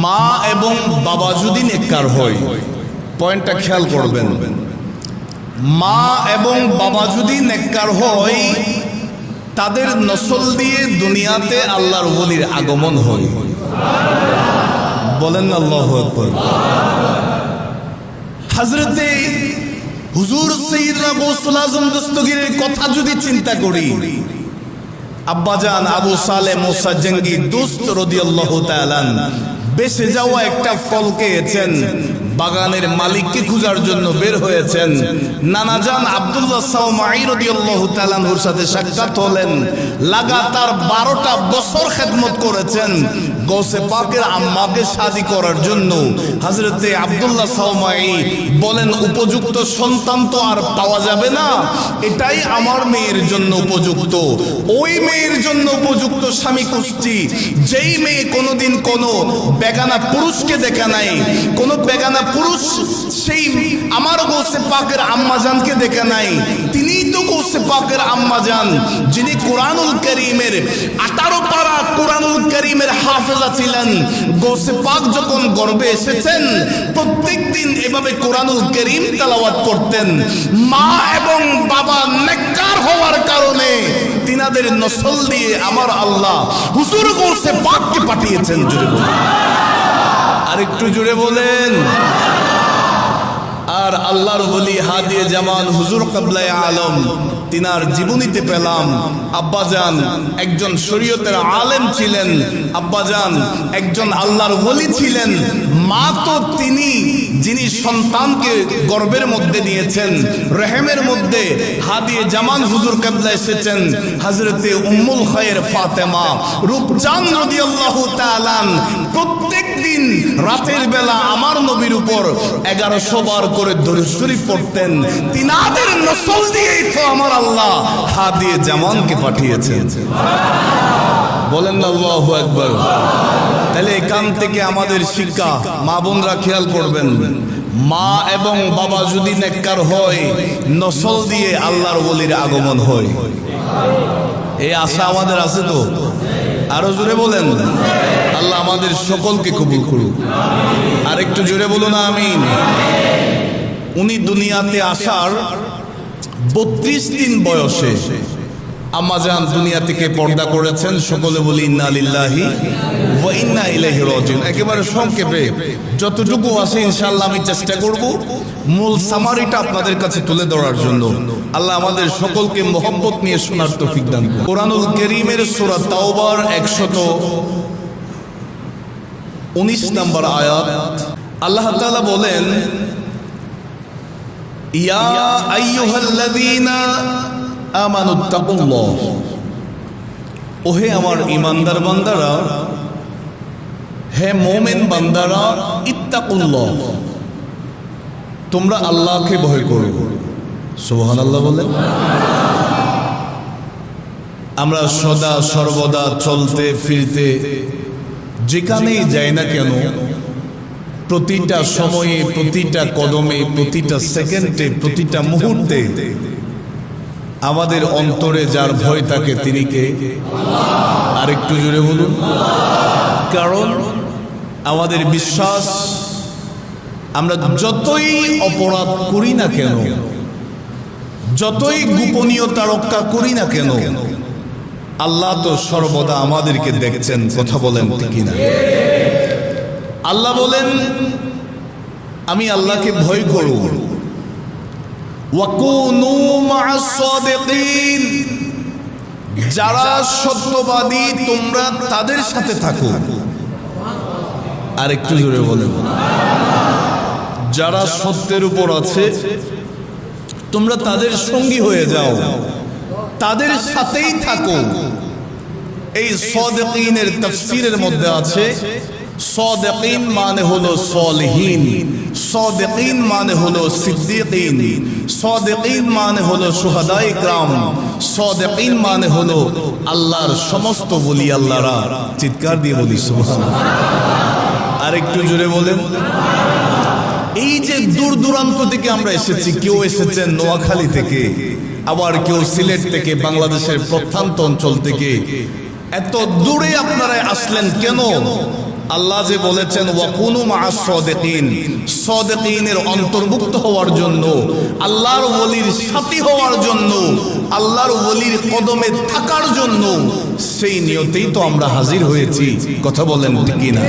মা এবং বাবা যদি নেককার হয়, পয়েন্টটা খেয়াল করবেন, মা এবং বাবা যদি নেককার হয় তাদের নসল দিয়ে দুনিয়াতে আল্লাহর ওলির আগমন হয়। বলেন আল্লাহু আকবার। হযরতে হুজুর সাইয়্যিদনা গাউসুল আযম দস্তগীরের কথা যদি চিন্তা করি, আব্বাজান আবু সালেহ মুসা জঙ্গি দোস্ত রাদিয়াল্লাহু তাআলা বেঁচে যাওয়া একটা ফল খেয়েছেন, বাগানের মালিককে খোঁজার জন্য বের হয়েছেন। নানাজান আব্দুল্লাহ সাওমাই রাদিয়াল্লাহু তাআলা এর সাথে সাক্ষাৎ হলেন, লাগাতার 12টা বছর খেদমত করেছেন গৌসে পাকের আম্মাকে শাদী করার জন্য। হযরতে আব্দুল্লাহ সাওমাই বলেন, উপযুক্ত সন্তান তো আর পাওয়া যাবে না, এটাই আমার মেয়ের জন্য উপযুক্ত। ওই মেয়ের জন্য উপযুক্ত স্বামী খুঁজছি, যেই মেয়ে কোনোদিন কোনো বেগানা পুরুষকে দেখে নাই, কোনো বেগানা পুরুষ সেই আমার গৌসে পাকের আম্মাজানকে দেখে নাই। তিনিই তো গৌসে পাকের আম্মাজান, যিনি কোরআনুল কারীমের 18 পারা কোরআনুল কারীমের হাফেজা ছিলেন। গৌসে পাক যখন গর্ভে এসেছেন প্রত্যেকদিন এভাবে কোরআনুল কারীম তেলাওয়াত করতেন। মা এবং বাবা নেককার হওয়ার কারণে তিনাদের নসল দিয়ে আমার আল্লাহ হুজুর গৌসে পাককে পাঠিয়েছেন। জোরে বলেন, আরেকটু জোরে বলেন। আর আল্লাহর ওলি হাদিয়ে জামান হুজুর কিবলায়ে আলম, তিনার জীবনীতে পেলাম আব্বাজান একজন শরীয়তের আলেম ছিলেন, আব্বাজান একজন আল্লাহর ওলি ছিলেন। মা তো তিনি যিনি সন্তানকে গর্ভের মধ্যে নিয়েছেন, রহেমের মধ্যে হাদিয়ে জামান হুজুর কিবলা এসেছেন। হযরতে উম্মুল খায়র ফাতেমা রূপচাঁদ রাদিয়াল্লাহু তাআলা প্রত্যেক দিন রাতের বেলা আমার নবীর উপর 1100 বার করে দরুদ শরীফ পড়তেন। তিনাদের নসল দিয়েই তো আমার আল্লাহ হাদিয়ে জামানকে পাঠিয়েছেন। বলেন না আল্লাহু আকবার। তাহলে এখান থেকে আমাদের শিক্ষা, মা বোনরা খেয়াল করবেন, মা এবং বাবা যদি নেককার হয় নসল দিয়ে আল্লাহর ওলির আগমন হয়। এই আশা আমাদের আছে তো? আরো জোরে বলেন। আল্লাহ আমাদের সকলকে কবুল করুক। আর একটু জোরে বলুন আমিন। উনি দুনিয়াতে আসার 32 দিন বয়সে আম্মাজান দুনিয়া থেকে পর্দা করেছেন। সকলে বলি ইন্না লিল্লাহি ওয়া ইন্না ইলাইহি রাজিউন। একেবারে সংক্ষেপে যতটুকু আছে ইনশাআল্লাহ আমি চেষ্টা করব মূল সামারিটা আপনাদের কাছে তুলে ধরার জন্য। আল্লাহ আমাদের সকলকে মোহাম্মত নিয়ে শোনার তৌফিক দান করুন। কোরআনুল কারীমের সূরা তাওবার 119 নম্বর আয়াত আল্লাহ তাআলা বলেন, ইয়া আইয়ুহাল্লাযীনা আমানুত্তাকুল্লাহ, ওহে আমার ঈমানদার বান্দারা, হে মুমিন বান্দারা, ইত্তাকুল্লাহ, তোমরা আল্লাহকে ভয় করো। সুবহানাল্লাহ বলেন। আমরা সদা সর্বদা চলতে ফিরতে যেখানেই যাই না কেন, প্রতিটা সময়ে, প্রতিটা কদমে, প্রতিটা সেকেন্ডে, প্রতিটা মুহূর্তে আমাদের অন্তরে যার ভয় থাকে তিনি কে? আর একটু জোরে বলুন। কারণ আমাদের বিশ্বাস, আমরা যতই অপরাধ করি না কেন, যতই গোপনীয়তা রক্ষা করি না কেন, আল্লাহ তো সর্বদা আমাদেরকে দেখছেন। কথা বলেন ঠিক না? আল্লাহ বলেন, আমি আল্লাহকে ভয় করব। ওয়াকুনু মা'আস সাদিকিন, যারা সত্যবাদী তোমরা তাদের সাথে থাকো। আর একটু জোরে বলেন। যারা সত্যের উপর আছে তোমরা তাদের সঙ্গী হয়ে যাও, তাদের সাথেই থাকো। এই সাদিকিনের তাফসীরের মধ্যে আছে, সাদিকিন মানে হলো সালিহিন, সাদিকিন মানে হলো সিদ্দিকিন, সাদিকিন মানে হলো শুহাদায়ে কিরাম, সাদিকিন মানে হলো আল্লাহর সমস্ত ওলি আল্লাহরা। চিৎকার দিয়ে বলি সুবহানাল্লাহ। আর একটু জোরে বলেন। এই যে দূর দূরান্ত থেকে আমরা এসেছি, কেউ এসেছেন নোয়াখালী থেকে, আবার কেউ সিলেট থেকে, বাংলাদেশের প্রত্যন্ত অঞ্চল থেকে। এত দূরে আপনারা আসলেন কেন? আল্লাহ যে বলেছেন ওয়াকুনু মা'আস সাদিকিন, সাদিকিনের অন্তর্ভুক্ত হওয়ার জন্য, আল্লাহর ওলির সাথী হওয়ার জন্য, আল্লাহর ওলির কদমে থাকার জন্য, সেই নিয়তেই তো আমরা হাজির হয়েছি। কথা বলেন ঠিক কিনা?